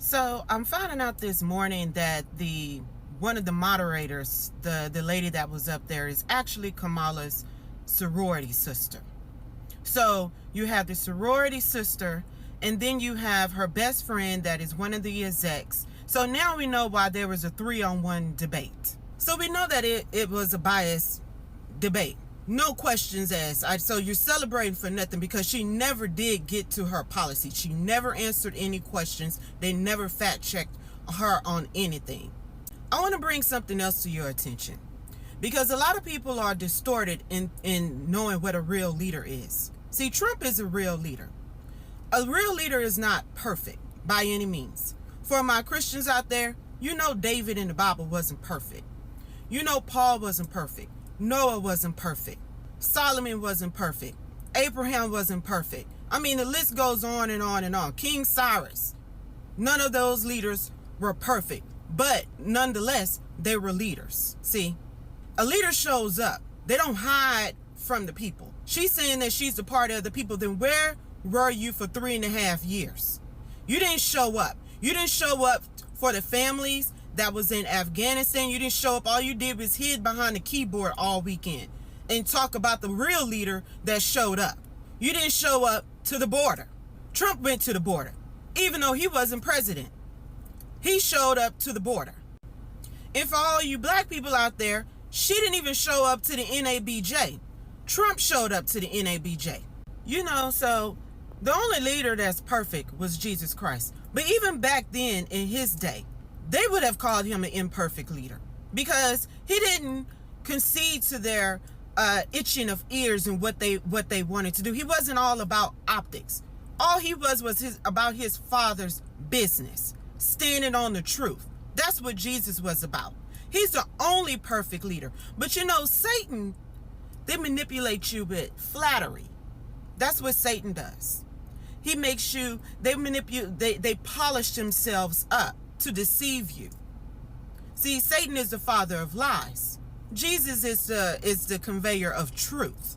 So I'm finding out this morning that one of the moderators, the lady that was up there, is actually Kamala's sorority sister. So you have the sorority sister, and then you have her best friend that is one of the execs. So now we know why there was a 3-on-1 debate. So we know that it was a biased debate. No questions asked. So you're celebrating for nothing, because she never did get to her policy. She never answered any questions. They never fact checked her on anything. I want to bring something else to your attention, because a lot of people are distorted in knowing what a real leader is. See, Trump is a real leader. A real leader is not perfect by any means. For my Christians out there, you know David in the Bible wasn't perfect. You know Paul wasn't perfect. Noah wasn't perfect. Solomon wasn't perfect. Abraham wasn't perfect. I mean, the list goes on and on and on. King Cyrus. None of those leaders were perfect, but nonetheless, they were leaders. See, a leader shows up. They don't hide from the people. She's saying that she's a part of the people. Then where were you for 3.5 years? You didn't show up. You didn't show up for the families that was in Afghanistan. You didn't show up. All you did was hid behind the keyboard all weekend and talk about the real leader that showed up. You didn't show up to the border. Trump went to the border, even though he wasn't president. He showed up to the border. And for all you black people out there, she didn't even show up to the NABJ. Trump showed up to the NABJ. You know, so the only leader that's perfect was Jesus Christ. But even back then, in his day, they would have called him an imperfect leader, because he didn't concede to their itching of ears and what they wanted to do. He wasn't all about optics. All he was about his father's business, standing on the truth. That's what Jesus was about. He's the only perfect leader. But you know, Satan, they manipulate you with flattery. That's what Satan does. He makes you, they polish themselves up to deceive you. See, Satan is the father of lies. Jesus is the conveyor of truth.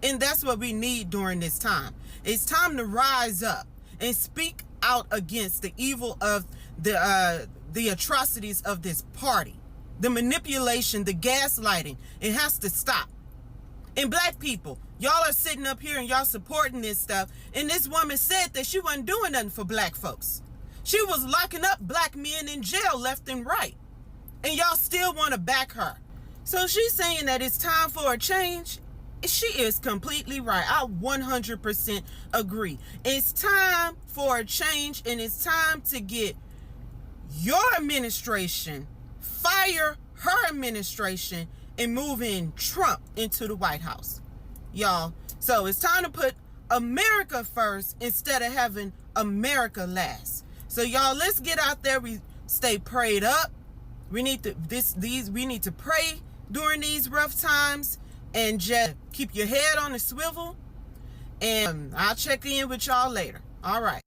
And that's what we need during this time. It's time to rise up and speak out against the evil of the atrocities of this party. The manipulation, the gaslighting, it has to stop. And black people, y'all are sitting up here and y'all supporting this stuff. And this woman said that she wasn't doing nothing for black folks. She was locking up black men in jail left and right. And y'all still want to back her. So she's saying that it's time for a change. She is completely right. I 100% agree. It's time for a change, and it's time to get your administration, fire her administration, and move in Trump into the White House. Y'all, so it's time to put America first instead of having America last. So y'all, let's get out there. We stay prayed up. We need to pray during these rough times, and just keep your head on the swivel. And I'll check in with y'all later. All right.